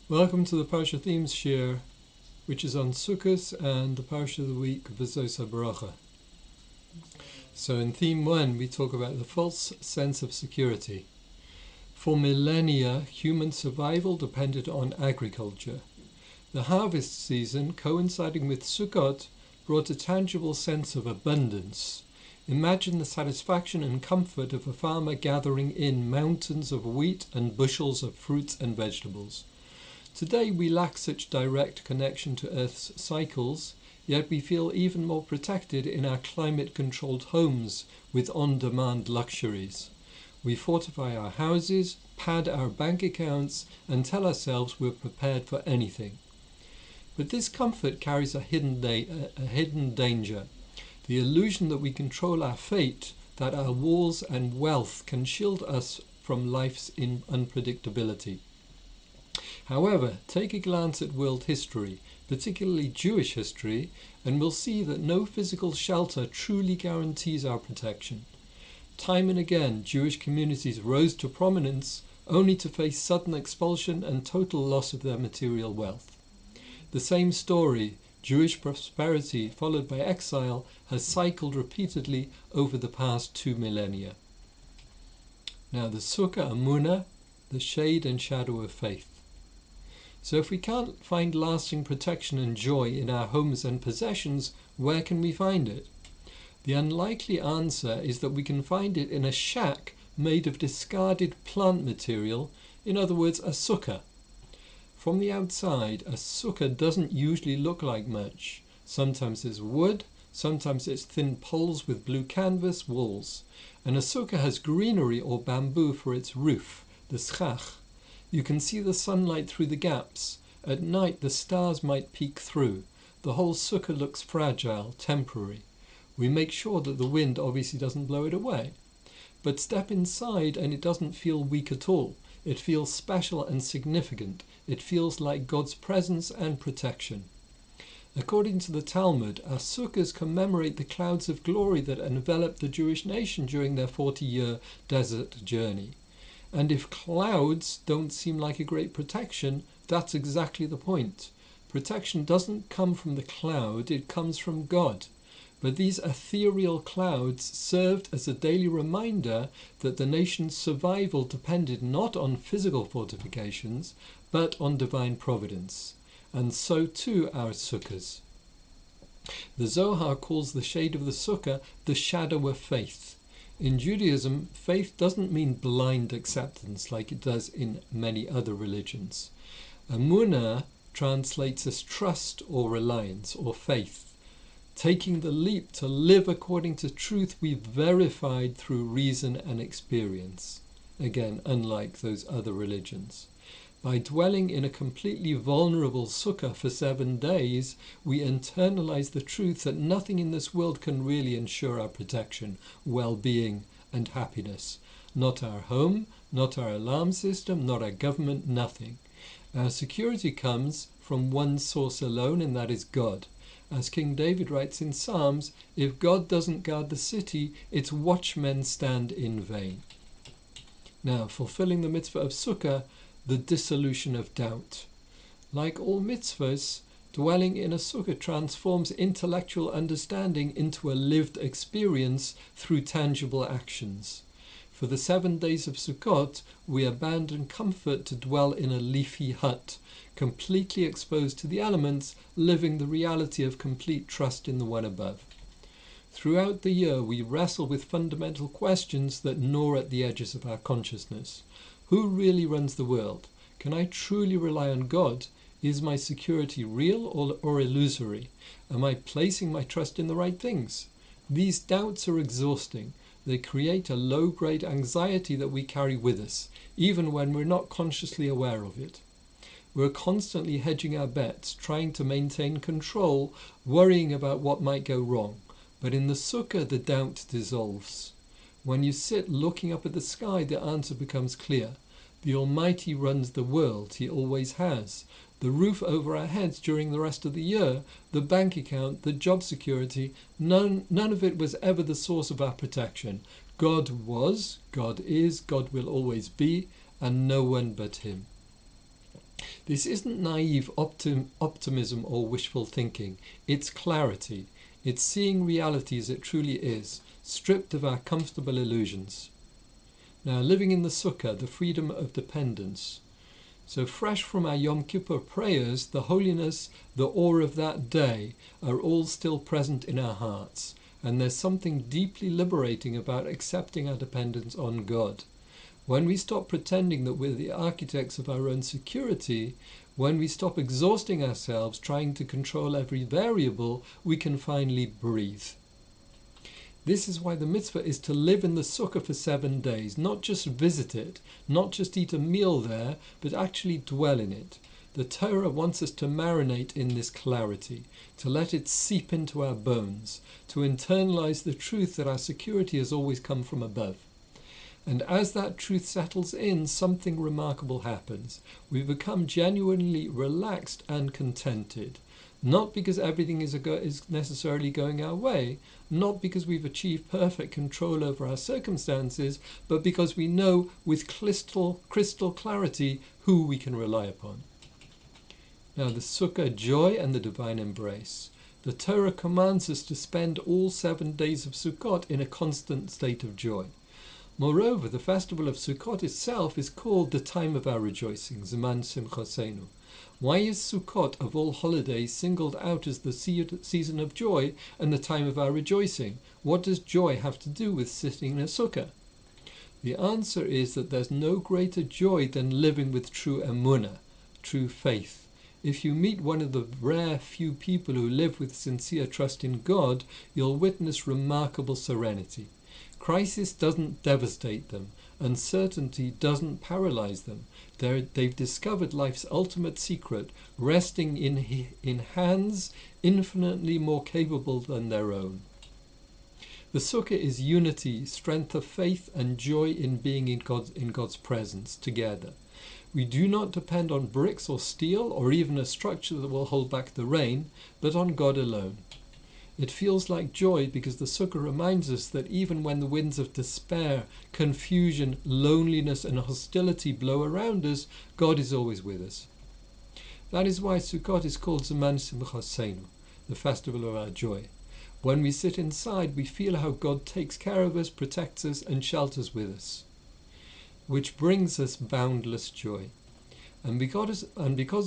Welcome to the Parsha Themes Share, which is on Succos and the Parsha of the week, וזאת, הברכה. So in Theme 1 we talk about the false sense of security. For millennia, human survival depended on agriculture. The harvest season, coinciding with Sukkot, brought a tangible sense of abundance. Imagine the satisfaction and comfort of a farmer gathering in mountains of wheat and bushels of fruits and vegetables. Today we lack such direct connection to Earth's cycles, yet we feel even more protected in our climate-controlled homes with on-demand luxuries. We fortify our houses, pad our bank accounts, and tell ourselves we're prepared for anything. But this comfort carries a hidden danger. The illusion that we control our fate, that our walls and wealth can shield us from life's unpredictability. However, take a glance at world history, particularly Jewish history, and we'll see that no physical shelter truly guarantees our protection. Time and again, Jewish communities rose to prominence only to face sudden expulsion and total loss of their material wealth. The same story, Jewish prosperity followed by exile, has cycled repeatedly over the past 2 millennia. Now the Sukkah Emunah, the shade and shadow of faith. So if we can't find lasting protection and joy in our homes and possessions, where can we find it? The unlikely answer is that we can find it in a shack made of discarded plant material, in other words, a sukkah. From the outside, a sukkah doesn't usually look like much. Sometimes it's wood, sometimes it's thin poles with blue canvas walls. And a sukkah has greenery or bamboo for its roof, the schach. You can see the sunlight through the gaps. At night the stars might peek through. The whole sukkah looks fragile, temporary. We make sure that the wind obviously doesn't blow it away. But step inside and it doesn't feel weak at all. It feels special and significant. It feels like God's presence and protection. According to the Talmud, our sukkahs commemorate the clouds of glory that enveloped the Jewish nation during their 40-year desert journey. And if clouds don't seem like a great protection, that's exactly the point. Protection doesn't come from the cloud, it comes from God. But these ethereal clouds served as a daily reminder that the nation's survival depended not on physical fortifications, but on divine providence. And so too our sukkahs. The Zohar calls the shade of the sukkah the shadow of faith. In Judaism, faith doesn't mean blind acceptance like it does in many other religions. Emunah translates as trust or reliance or faith, taking the leap to live according to truth we've verified through reason and experience. Again, unlike those other religions. By dwelling in a completely vulnerable sukkah for 7 days, we internalize the truth that nothing in this world can really ensure our protection, well-being, and happiness. Not our home, not our alarm system, not our government, nothing. Our security comes from one source alone, and that is God. As King David writes in Psalms, if God doesn't guard the city, its watchmen stand in vain. Now, fulfilling the Mitzvah of Succah, the dissolution of doubt. Like all mitzvahs, dwelling in a sukkah transforms intellectual understanding into a lived experience through tangible actions. For the 7 days of Sukkot, we abandon comfort to dwell in a leafy hut, completely exposed to the elements, living the reality of complete trust in the one above. Throughout the year, we wrestle with fundamental questions that gnaw at the edges of our consciousness. Who really runs the world? Can I truly rely on God? Is my security real or illusory? Am I placing my trust in the right things? These doubts are exhausting. They create a low-grade anxiety that we carry with us, even when we're not consciously aware of it. We're constantly hedging our bets, trying to maintain control, worrying about what might go wrong. But in the sukkah, the doubt dissolves. When you sit looking up at the sky, the answer becomes clear. The Almighty runs the world, He always has. The roof over our heads during the rest of the year, the bank account, the job security, none of it was ever the source of our protection. God was, God is, God will always be, and no one but Him. This isn't naive optimism or wishful thinking. It's clarity. It's seeing reality as it truly is, stripped of our comfortable illusions. Now, living in the Sukkah, the freedom of dependence. So fresh from our Yom Kippur prayers, the holiness, the awe of that day are all still present in our hearts. And there's something deeply liberating about accepting our dependence on God. When we stop pretending that we're the architects of our own security, when we stop exhausting ourselves trying to control every variable, we can finally breathe. This is why the mitzvah is to live in the Sukkah for 7 days, not just visit it, not just eat a meal there, but actually dwell in it. The Torah wants us to marinate in this clarity, to let it seep into our bones, to internalize the truth that our security has always come from above. And as that truth settles in, something remarkable happens. We become genuinely relaxed and contented. Not because everything is necessarily going our way, not because we've achieved perfect control over our circumstances, but because we know with crystal clarity who we can rely upon. Now, the Sukkah, joy and the divine embrace. The Torah commands us to spend all 7 days of Sukkot in a constant state of joy. Moreover, the festival of Sukkot itself is called the time of our rejoicing, Zeman Simchosenu. Why is Sukkot, of all holidays, singled out as the season of joy and the time of our rejoicing? What does joy have to do with sitting in a sukkah? The answer is that there's no greater joy than living with true Emunah, true faith. If you meet one of the rare few people who live with sincere trust in God, you'll witness remarkable serenity. Crisis doesn't devastate them. Uncertainty doesn't paralyze them. They've discovered life's ultimate secret, resting in hands infinitely more capable than their own. The Sukkah is unity, strength of faith, and joy in being in God's presence together. We do not depend on bricks or steel or even a structure that will hold back the rain, but on God alone. It feels like joy because the Sukkah reminds us that even when the winds of despair, confusion, loneliness and hostility blow around us, God is always with us. That is why Sukkot is called Zeman Simchosenu, the festival of our joy. When we sit inside, we feel how God takes care of us, protects us and shelters with us, which brings us boundless joy. And because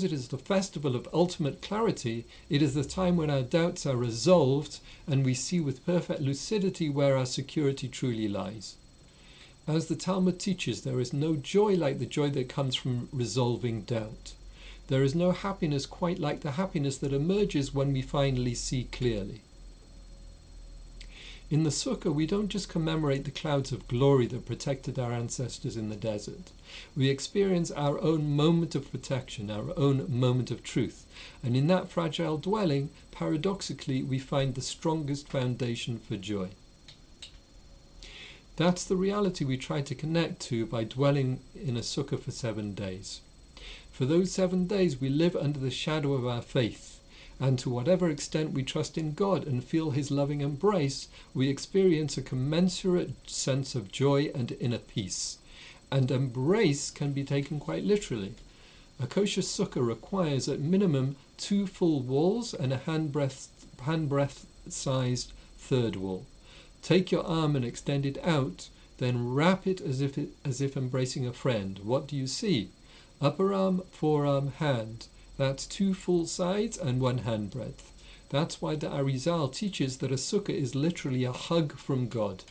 it is the festival of ultimate clarity, it is the time when our doubts are resolved and we see with perfect lucidity where our security truly lies. As the Talmud teaches, there is no joy like the joy that comes from resolving doubt. There is no happiness quite like the happiness that emerges when we finally see clearly. In the Sukkah, we don't just commemorate the clouds of glory that protected our ancestors in the desert. We experience our own moment of protection, our own moment of truth. And in that fragile dwelling, paradoxically, we find the strongest foundation for joy. That's the reality we try to connect to by dwelling in a Sukkah for 7 days. For those 7 days, we live under the shadow of our faith. And to whatever extent we trust in God and feel His loving embrace, we experience a commensurate sense of joy and inner peace. And embrace can be taken quite literally. A kosher sukkah requires at minimum 2 full walls and a handbreadth sized third wall. Take your arm and extend it out, then wrap it as if embracing a friend. What do you see? Upper arm, forearm, hand. That's 2 full sides and 1 handbreadth. That's why the Arizal teaches that a sukkah is literally a hug from God.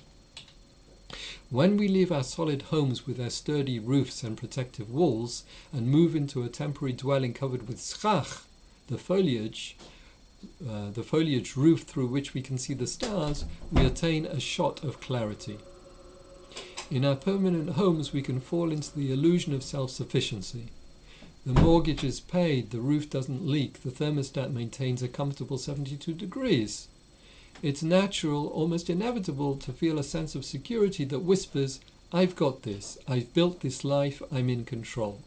When we leave our solid homes with their sturdy roofs and protective walls and move into a temporary dwelling covered with schach, the foliage roof through which we can see the stars, we attain a shot of clarity. In our permanent homes, we can fall into the illusion of self-sufficiency. The mortgage is paid, the roof doesn't leak, the thermostat maintains a comfortable 72 degrees. It's natural, almost inevitable, to feel a sense of security that whispers, I've got this, I've built this life, I'm in control.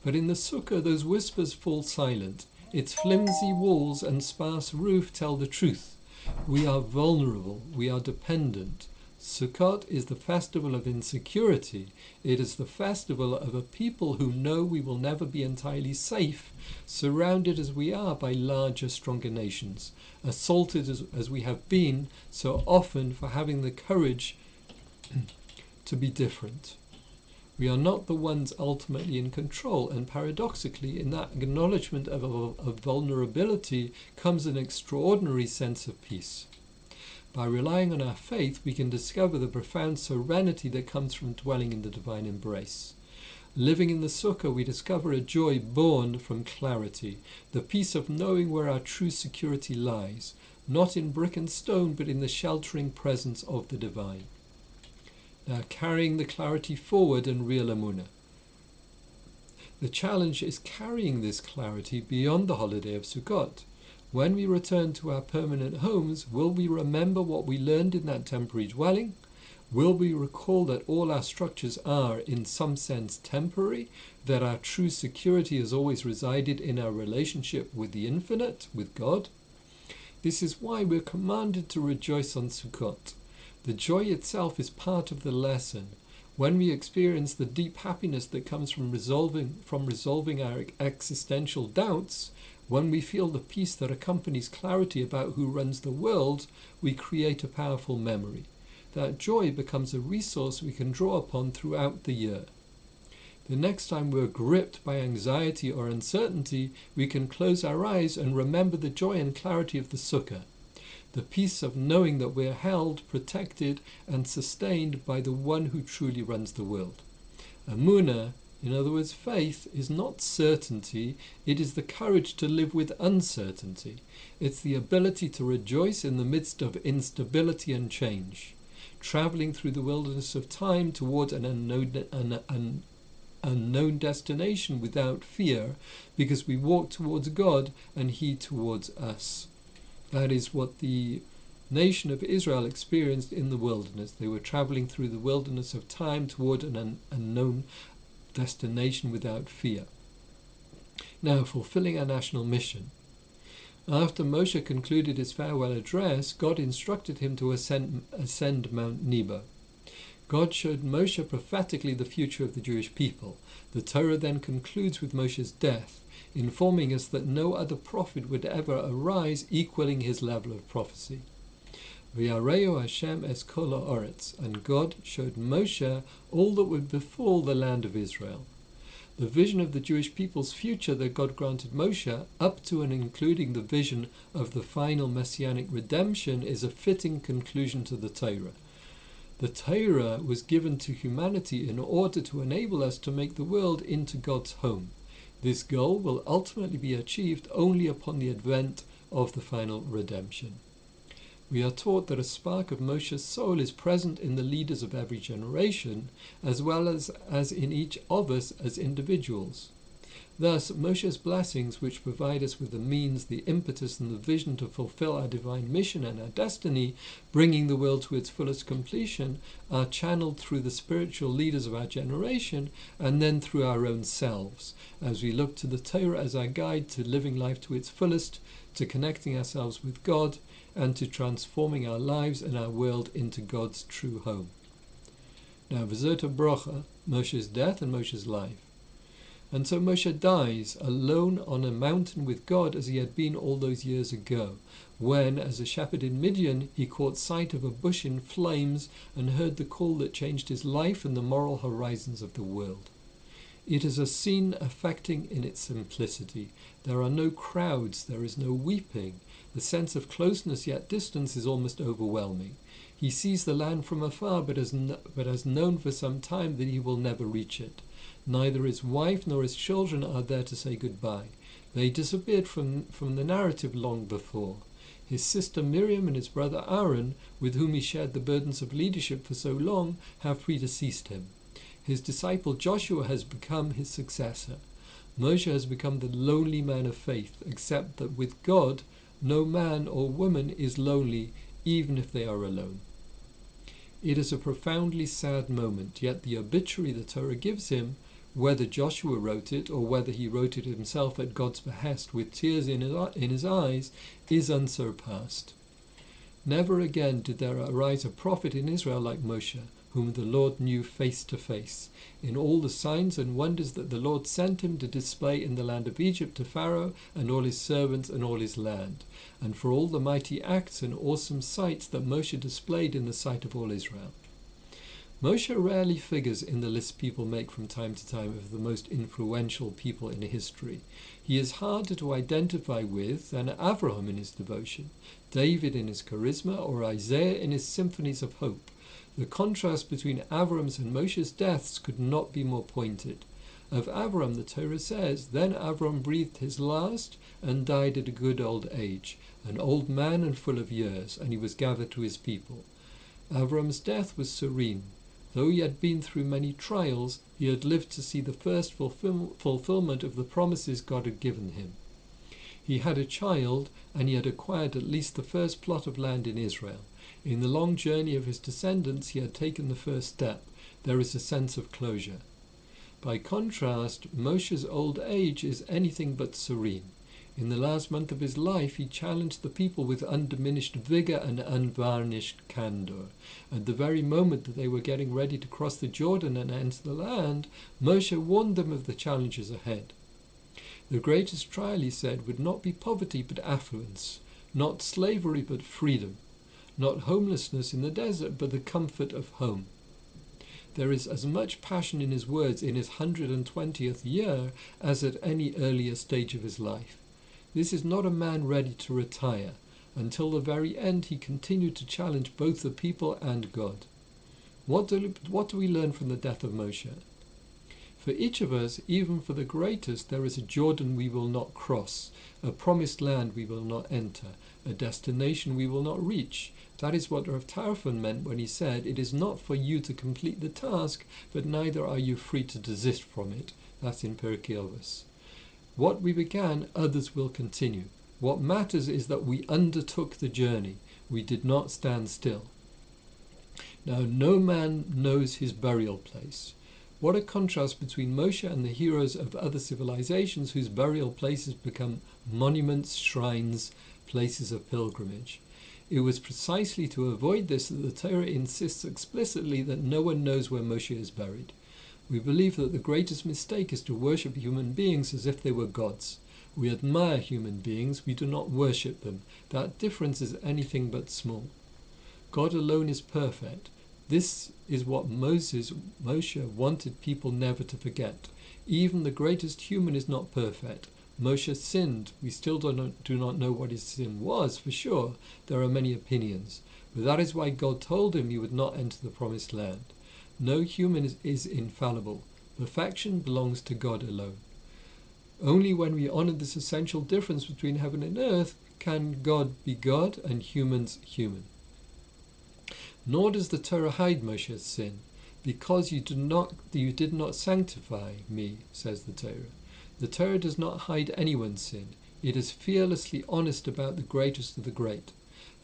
But in the sukkah, those whispers fall silent. Its flimsy walls and sparse roof tell the truth. We are vulnerable, we are dependent. Sukkot is the festival of insecurity. It is the festival of a people who know we will never be entirely safe, surrounded as we are by larger, stronger nations, assaulted as we have been so often for having the courage to be different. We are not the ones ultimately in control, and paradoxically, in that acknowledgement of vulnerability comes an extraordinary sense of peace. By relying on our faith, we can discover the profound serenity that comes from dwelling in the divine embrace. Living in the Sukkah, we discover a joy born from clarity, the peace of knowing where our true security lies, not in brick and stone, but in the sheltering presence of the divine. Now, carrying the clarity forward and real Emunah. The challenge is carrying this clarity beyond the holiday of Sukkot. When we return to our permanent homes, will we remember what we learned in that temporary dwelling? Will we recall that all our structures are, in some sense, temporary, that our true security has always resided in our relationship with the Infinite, with God? This is why we're commanded to rejoice on Sukkot. The joy itself is part of the lesson. When we experience the deep happiness that comes from resolving our existential doubts, when we feel the peace that accompanies clarity about who runs the world, we create a powerful memory. That joy becomes a resource we can draw upon throughout the year. The next time we're gripped by anxiety or uncertainty, we can close our eyes and remember the joy and clarity of the Sukkah, the peace of knowing that we're held, protected, and sustained by the one who truly runs the world. Emunah, in other words, faith, is not certainty, it is the courage to live with uncertainty. It's the ability to rejoice in the midst of instability and change, traveling through the wilderness of time towards an unknown destination without fear, because we walk towards God and He towards us. That is what the nation of Israel experienced in the wilderness. They were traveling through the wilderness of time toward an unknown destination without fear. Now, fulfilling our national mission. After Moshe concluded his farewell address, God instructed him to ascend Mount Nebo. God showed Moshe prophetically the future of the Jewish people. The Torah then concludes with Moshe's death, informing us that no other prophet would ever arise equaling his level of prophecy. V'yareu Hashem es kol ha'aretz, and God showed Moshe all that would befall the land of Israel. The vision of the Jewish people's future that God granted Moshe, up to and including the vision of the final messianic redemption, is a fitting conclusion to the Torah. The Torah was given to humanity in order to enable us to make the world into God's home. This goal will ultimately be achieved only upon the advent of the final redemption. We are taught that a spark of Moshe's soul is present in the leaders of every generation, as well as in each of us as individuals. Thus, Moshe's blessings, which provide us with the means, the impetus, and the vision to fulfill our divine mission and our destiny, bringing the world to its fullest completion, are channeled through the spiritual leaders of our generation and then through our own selves, as we look to the Torah as our guide to living life to its fullest, to connecting ourselves with God, and to transforming our lives and our world into God's true home. Now, וזאת הברכה, Moshe's death and Moshe's life. And so Moshe dies alone on a mountain with God as he had been all those years ago, when, as a shepherd in Midian, he caught sight of a bush in flames and heard the call that changed his life and the moral horizons of the world. It is a scene affecting in its simplicity. There are no crowds, there is no weeping. The sense of closeness yet distance is almost overwhelming. He sees the land from afar, but has known for some time that he will never reach it. Neither his wife nor his children are there to say goodbye. They disappeared from the narrative long before. His sister Miriam and his brother Aaron, with whom he shared the burdens of leadership for so long, have predeceased him. His disciple Joshua has become his successor. Moshe has become the lonely man of faith, except that with God, no man or woman is lonely, even if they are alone. It is a profoundly sad moment, yet the obituary the Torah gives him, whether Joshua wrote it or whether he wrote it himself at God's behest with tears in his eyes, is unsurpassed. Never again did there arise a prophet in Israel like Moshe, whom the Lord knew face to face, in all the signs and wonders that the Lord sent him to display in the land of Egypt to Pharaoh and all his servants and all his land, and for all the mighty acts and awesome sights that Moshe displayed in the sight of all Israel. Moshe rarely figures in the list people make from time to time of the most influential people in history. He is harder to identify with than Avraham in his devotion, David in his charisma, or Isaiah in his symphonies of hope. The contrast between Avram's and Moshe's deaths could not be more pointed. Of Avram, the Torah says, "Then Avram breathed his last and died at a good old age, an old man and full of years, and he was gathered to his people." Avram's death was serene. Though he had been through many trials, he had lived to see the first fulfillment of the promises God had given him. He had a child, and he had acquired at least the first plot of land in Israel. In the long journey of his descendants, he had taken the first step. There is a sense of closure. By contrast, Moshe's old age is anything but serene. In the last month of his life, he challenged the people with undiminished vigor and unvarnished candor. At the very moment that they were getting ready to cross the Jordan and enter the land, Moshe warned them of the challenges ahead. The greatest trial, he said, would not be poverty but affluence, not slavery but freedom, not homelessness in the desert but the comfort of home. There is as much passion in his words in his 120th year as at any earlier stage of his life. This is not a man ready to retire. Until the very end, he continued to challenge both the people and God. What do we learn from the death of Moshe? For each of us, even for the greatest, there is a Jordan we will not cross, a promised land we will not enter, a destination we will not reach. That is what Rav Tarfon meant when he said, "It is not for you to complete the task, but neither are you free to desist from it." That's in Pirkei Avos. What we began, others will continue. What matters is that we undertook the journey. We did not stand still. Now, no man knows his burial place. What a contrast between Moshe and the heroes of other civilizations whose burial places become monuments, shrines, places of pilgrimage. It was precisely to avoid this that the Torah insists explicitly that no one knows where Moshe is buried. We believe that the greatest mistake is to worship human beings as if they were gods. We admire human beings, we do not worship them. That difference is anything but small. God alone is perfect. This is what Moshe wanted people never to forget. Even the greatest human is not perfect. Moshe sinned. We still do not know what his sin was, for sure. There are many opinions. But that is why God told him he would not enter the promised land. No human is infallible. Perfection belongs to God alone. Only when we honor this essential difference between heaven and earth can God be God and humans human. Nor does the Torah hide Moshe's sin. Because you did not sanctify me, says the Torah. The Torah does not hide anyone's sin. It is fearlessly honest about the greatest of the great.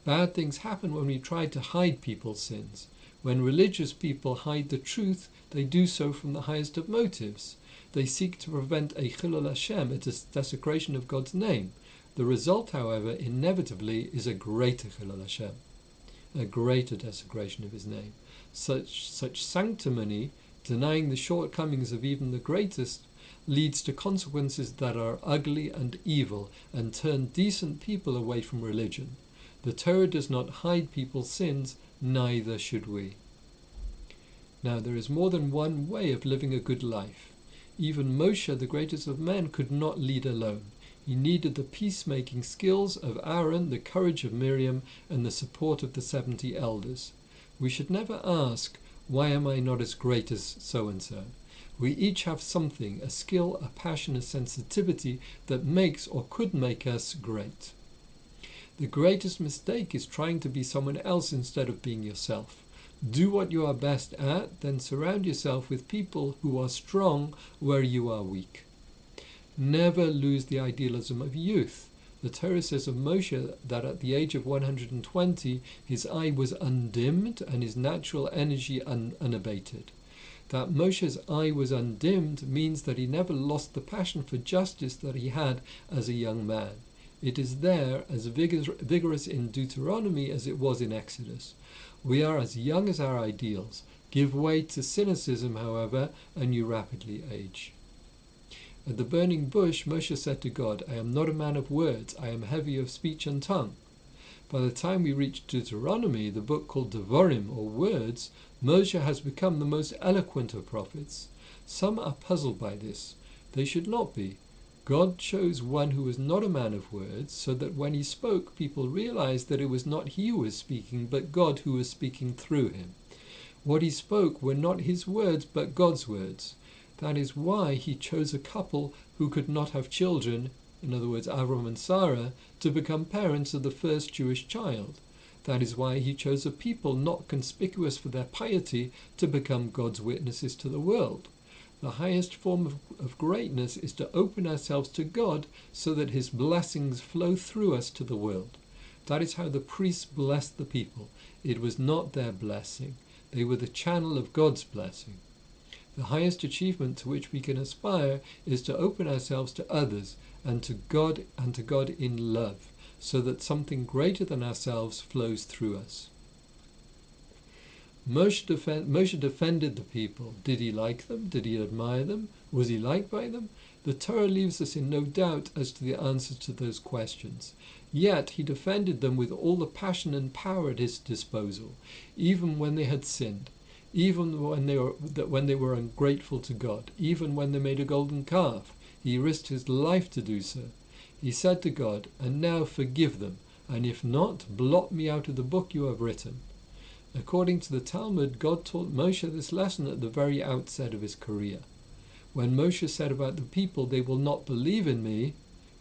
Bad things happen when we try to hide people's sins. When religious people hide the truth, they do so from the highest of motives. They seek to prevent a chilul Hashem, a desecration of God's name. The result, however, inevitably is a greater chilul Hashem, a greater desecration of his name. Such sanctimony, denying the shortcomings of even the greatest, leads to consequences that are ugly and evil and turn decent people away from religion. The Torah does not hide people's sins, neither should we. Now, there is more than one way of living a good life. Even Moshe, the greatest of men, could not lead alone. He needed the peacemaking skills of Aaron, the courage of Miriam, and the support of the 70 elders. We should never ask, why am I not as great as so-and-so? We each have something, a skill, a passion, a sensitivity that makes or could make us great. The greatest mistake is trying to be someone else instead of being yourself. Do what you are best at, then surround yourself with people who are strong where you are weak. Never lose the idealism of youth. The Torah says of Moshe that at the age of 120, his eye was undimmed and his natural energy unabated. That Moshe's eye was undimmed means that he never lost the passion for justice that he had as a young man. It is there as vigorous in Deuteronomy as it was in Exodus. We are as young as our ideals. Give way to cynicism, however, and you rapidly age. At the burning bush, Moshe said to God, I am not a man of words, I am heavy of speech and tongue. By the time we reach Deuteronomy, the book called Devarim, or Words, Moshe has become the most eloquent of prophets. Some are puzzled by this. They should not be. God chose one who was not a man of words, so that when he spoke, people realized that it was not he who was speaking, but God who was speaking through him. What he spoke were not his words, but God's words. That is why he chose a couple who could not have children, in other words, Avram and Sarah, to become parents of the first Jewish child. That is why he chose a people not conspicuous for their piety to become God's witnesses to the world. The highest form of greatness is to open ourselves to God so that his blessings flow through us to the world. That is how the priests blessed the people. It was not their blessing. They were the channel of God's blessing. The highest achievement to which we can aspire is to open ourselves to others and to God in love, so that something greater than ourselves flows through us. Moshe defended the people. Did he like them? Did he admire them? Was he liked by them? The Torah leaves us in no doubt as to the answers to those questions. Yet he defended them with all the passion and power at his disposal, even when they had sinned, even when they were ungrateful to God, even when they made a golden calf. He risked his life to do so. He said to God, and now forgive them, and if not, blot me out of the book you have written. According to the Talmud, God taught Moshe this lesson at the very outset of his career. When Moshe said about the people, they will not believe in me,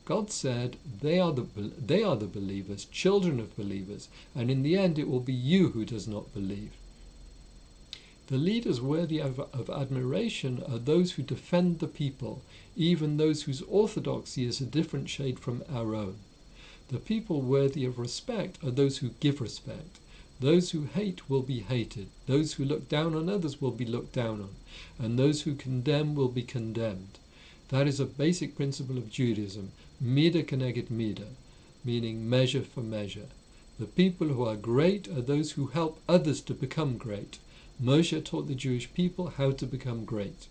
God said, they are the believers, children of believers, and in the end it will be you who does not believe. The leaders worthy of admiration are those who defend the people, even those whose orthodoxy is a different shade from our own. The people worthy of respect are those who give respect. Those who hate will be hated. Those who look down on others will be looked down on. And those who condemn will be condemned. That is a basic principle of Judaism, midah keneged midah, meaning measure for measure. The people who are great are those who help others to become great. Moshe taught the Jewish people how to become great.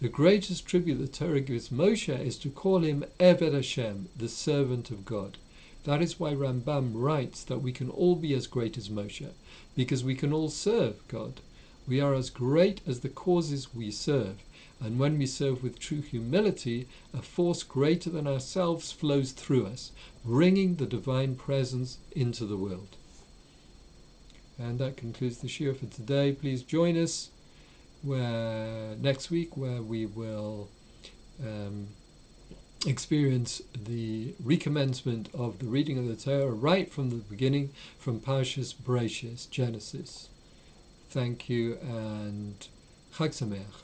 The greatest tribute the Torah gives Moshe is to call him Eved Hashem, the servant of God. That is why Rambam writes that we can all be as great as Moshe, because we can all serve God. We are as great as the causes we serve, and when we serve with true humility, a force greater than ourselves flows through us, bringing the divine presence into the world. And that concludes the shiur for today. Please join us next week, where we will experience the recommencement of the reading of the Torah right from the beginning, from Parshas Bereshis, Genesis. Thank you, and Chag Sameach.